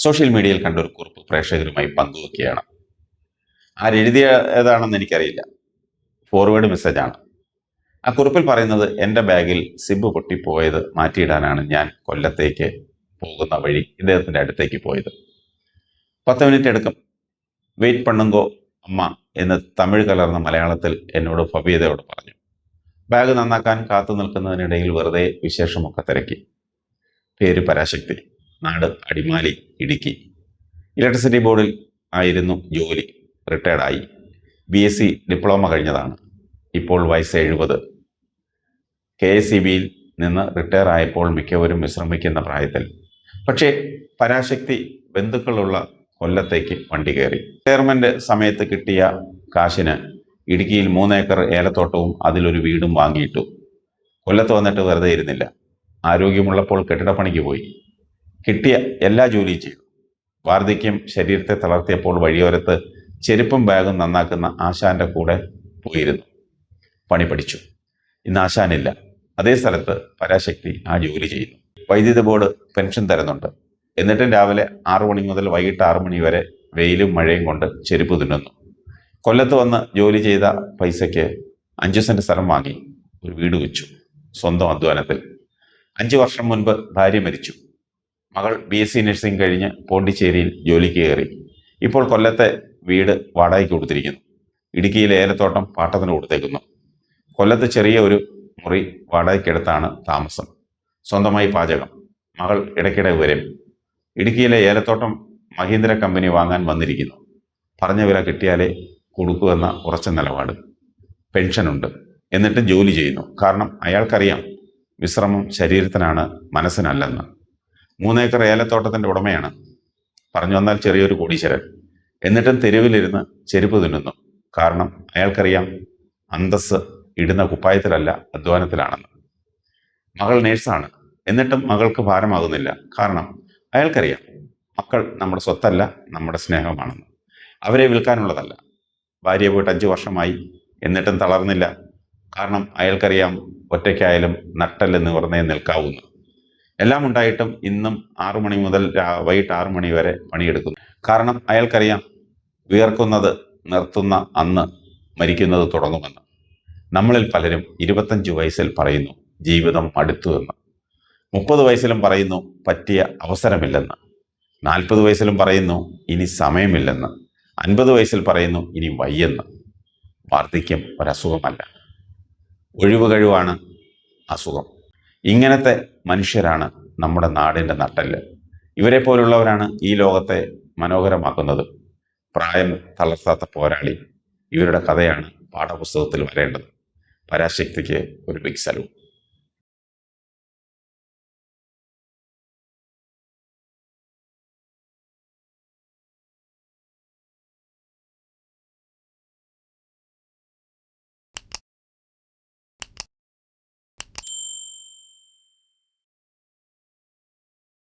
Social മീഡിയയിൽ കണ്ട ഒരു കുറിപ്പ് പ്രേക്ഷകരുമായി പങ്കുവെക്കുകയാണ്. ആരെഴുതിയതാണെന്ന് എനിക്കറിയില്ല, ഫോർവേഡ് മെസ്സേജാണ്. ആ കുറിപ്പിൽ പറയുന്നത്, എൻ്റെ ബാഗിൽ സിബ് പൊട്ടിപ്പോയത് മാറ്റിയിടാനാണ് ഞാൻ കൊല്ലത്തേക്ക് പോകുന്ന വഴി ഇദ്ദേഹത്തിൻ്റെ അടുത്തേക്ക് പോയത്. 10 മിനിറ്റ് എടുക്കും, വെയിറ്റ് പണ്ണുങ്കോ അമ്മ എന്ന് തമിഴ് കലർന്ന മലയാളത്തിൽ എന്നോട് ഭവ്യതയോട് പറഞ്ഞു. ബാഗ് നന്നാക്കാൻ കാത്തു നിൽക്കുന്നതിനിടയിൽ വെറുതെ വിശേഷമൊക്കെ തിരക്കി. പേര് പരാശക്തി, നാട് അടിമാലി, ഇടുക്കി. ഇലക്ട്രിസിറ്റി ബോർഡിൽ ആയിരുന്നു ജോലി. റിട്ടയർഡായി. BSc ഡിപ്ലോമ കഴിഞ്ഞതാണ്. ഇപ്പോൾ വയസ്സ് 70. KSEBയിൽ നിന്ന് റിട്ടയർ ആയപ്പോൾ മിക്കവരും വിശ്രമിക്കുന്ന പ്രായത്തിൽ. പക്ഷേ പരാശക്തി ബന്ധുക്കളുള്ള കൊല്ലത്തേക്ക് വണ്ടി കയറി. റിട്ടയർമെന്റ് സമയത്ത് കിട്ടിയ കാശിന് ഇടുക്കിയിൽ 3 ഏക്കർ ഏലത്തോട്ടവും അതിലൊരു വീടും വാങ്ങിയിട്ടു. കൊല്ലത്ത് വന്നിട്ട് വെറുതെ ഇരുന്നില്ല. ആരോഗ്യമുള്ളപ്പോൾ കെട്ടിടപ്പണിക്ക് പോയി. കിട്ടിയ എല്ലാ ജോലിയും ചെയ്തു. വാർദ്ധക്യം ശരീരത്തെ തളർത്തിയപ്പോൾ വഴിയോരത്ത് ചെരുപ്പും ബാഗും നന്നാക്കുന്ന ആശാന്റെ കൂടെ പോയിരുന്നു. പണി പഠിച്ചു. ഇന്ന് ആശാനില്ല. അതേ സ്ഥലത്ത് പരാശക്തി ആ ജോലി ചെയ്യുന്നു. വൈദ്യുതി ബോർഡ് പെൻഷൻ തരുന്നുണ്ട്. എന്നിട്ടും രാവിലെ 6 മണി മുതൽ വൈകിട്ട് 6 മണി വരെ വെയിലും മഴയും കൊണ്ട് ചെരുപ്പ് തിന്നുന്നു. കൊല്ലത്ത് വന്ന് ജോലി ചെയ്ത പൈസയ്ക്ക് 5 സെന്റ് സ്ഥലം വാങ്ങി ഒരു വീട് വെച്ചു, സ്വന്തം അധ്വാനത്തിൽ. 5 വർഷം മുൻപ് ഭാര്യ മരിച്ചു. മകൾ BSc നഴ്സിംഗ് കഴിഞ്ഞ് പോണ്ടിച്ചേരിയിൽ ജോലിക്ക് കയറി. ഇപ്പോൾ കൊല്ലത്തെ വീട് വാടകയ്ക്ക് കൊടുത്തിരിക്കുന്നു. ഇടുക്കിയിലെ ഏലത്തോട്ടം പാട്ടത്തിന് കൊടുത്തേക്കുന്നു. കൊല്ലത്ത് ചെറിയ ഒരു മുറി വാടകയ്ക്കെടുത്താണ് താമസം. സ്വന്തമായി പാചകം. മകൾ ഇടയ്ക്കിടെ വരും. ഇടുക്കിയിലെ ഏലത്തോട്ടം മഹീന്ദ്ര കമ്പനി വാങ്ങാൻ വന്നിരിക്കുന്നു. പറഞ്ഞ വില കിട്ടിയാലേ കൊടുക്കുമെന്ന ഉറച്ച നിലപാട്. പെൻഷനുണ്ട്, എന്നിട്ടും ജോലി ചെയ്യുന്നു. കാരണം അയാൾക്കറിയാം വിശ്രമം ശരീരത്തിനാണ്, മനസ്സിനല്ലെന്ന്. 3 ഏക്കർ ഏലത്തോട്ടത്തിൻ്റെ ഉടമയാണ്. പറഞ്ഞു വന്നാൽ ചെറിയൊരു കോടീശ്വരൻ. എന്നിട്ടും തെരുവിലിരുന്ന് ചെരുപ്പ് തിന്നുന്നു. കാരണം അയാൾക്കറിയാം അന്തസ്സ് ഇടുന്ന കുപ്പായത്തിലല്ല, അധ്വാനത്തിലാണെന്ന്. മകൾ നേഴ്സാണ്. എന്നിട്ടും മകൾക്ക് ഭാരമാകുന്നില്ല. കാരണം അയാൾക്കറിയാം മക്കൾ നമ്മുടെ സ്വത്തല്ല, നമ്മുടെ സ്നേഹമാണെന്ന്. അവരെ വിൽക്കാനുള്ളതല്ല. ഭാര്യ പോയിട്ട് 5 വർഷമായി. എന്നിട്ടും തളർന്നില്ല. കാരണം അയാൾക്കറിയാം ഒറ്റയ്ക്കായാലും നട്ടല് നിവർന്നേ നിൽക്കാവുന്നു. എല്ലാം ഉണ്ടായിട്ടും ഇന്നും 6 മണി മുതൽ വൈകിട്ട് 6 മണി വരെ പണിയെടുക്കുന്നു. കാരണം അയാൾക്കറിയാം വിയർക്കുന്നത് നിർത്തുന്ന അന്ന് മരിക്കുന്നത് തുടങ്ങുമെന്ന്. നമ്മളിൽ പലരും 25 വയസ്സിൽ പറയുന്നു ജീവിതം മടുത്തു എന്ന്. 30 വയസ്സിലും പറയുന്നു പറ്റിയ അവസരമില്ലെന്ന്. 40 വയസ്സിലും പറയുന്നു ഇനി സമയമില്ലെന്ന്. 50 വയസ്സിൽ പറയുന്നു ഇനി വയ്യെന്ന്. വാർദ്ധക്യം ഒരസുഖമല്ല, ഒഴിവ് കഴിവാണ് അസുഖം. ഇങ്ങനത്തെ മനുഷ്യരാണ് നമ്മുടെ നാടിൻ്റെ നട്ടെല്ല്. ഇവരെ പോലുള്ളവരാണ് ഈ ലോകത്തെ മനോഹരമാക്കുന്നത്. പ്രായം തളർത്താത്ത പോരാളി. ഇവരുടെ കഥയാണ് പാഠപുസ്തകത്തിൽ വരേണ്ടത്. പരാശക്തിക്ക് ഒരു ബിഗ് സല്യൂട്ട്.